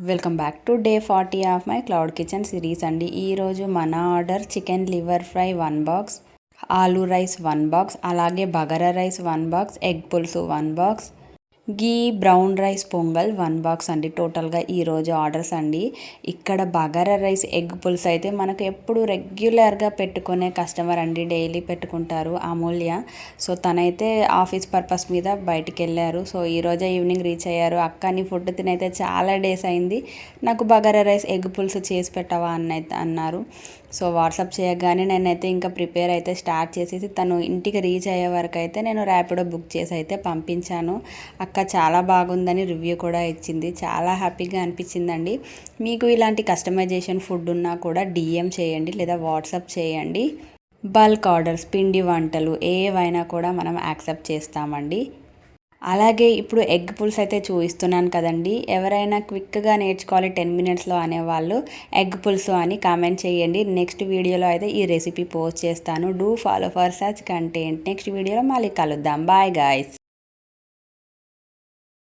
Welcome back to day 40 of my cloud kitchen series అండి. ఈరోజు మన order chicken liver fry 1 box, aloo rice 1 box, అలాగే bagara rice 1 box, egg పులుసు 1 box, గీ brown rice pongal 1 box అండి. టోటల్గా ఈరోజు ఆర్డర్స్ అండి. ఇక్కడ బగారా రైస్ ఎగ్ పులుసు అయితే మనకు ఎప్పుడు రెగ్యులర్గా పెట్టుకునే కస్టమర్ అండి, డైలీ పెట్టుకుంటారు అమూల్య. సో తనైతే ఆఫీస్ పర్పస్ మీద బయటికి వెళ్ళారు. సో ఈరోజే ఈవినింగ్ రీచ్ అయ్యారు. అక్క నీ ఫుడ్ తినైతే చాలా డేస్ అయింది, నాకు బగారా రైస్ ఎగ్ పులుసు చేసి పెట్టవా అన్నారు. సో వాట్సాప్ చేయగానే నేనైతే ఇంకా ప్రిపేర్ అయితే స్టార్ట్ చేసేసి తను ఇంటికి రీచ్ అయ్యే వరకు అయితే నేను ర్యాపిడో బుక్ చేసి అయితే పంపించాను. అక్క చాలా బాగుందని రివ్యూ కూడా ఇచ్చింది. చాలా హ్యాపీగా అనిపించిందండి. మీకు ఇలాంటి కస్టమైజేషన్ ఫుడ్ ఉన్నా కూడా డిఎం చేయండి లేదా వాట్సాప్ చేయండి. బల్క్ ఆర్డర్స్, పిండి వంటలు ఏవైనా కూడా మనం యాక్సెప్ట్ చేస్తామండి. అలాగే ఇప్పుడు ఎగ్ పుల్స్ అయితే చూపిస్తున్నాను కదండి. ఎవరైనా క్విక్గా నేర్చుకోవాలి 10 మినిట్స్లో అనేవాళ్ళు ఎగ్ పులుసు అని కామెంట్ చేయండి. నెక్స్ట్ వీడియోలో అయితే ఈ రెసిపీ పోస్ట్ చేస్తాను. Do follow for such content. Next వీడియోలో మళ్ళీ కలుద్దాం. Bye guys.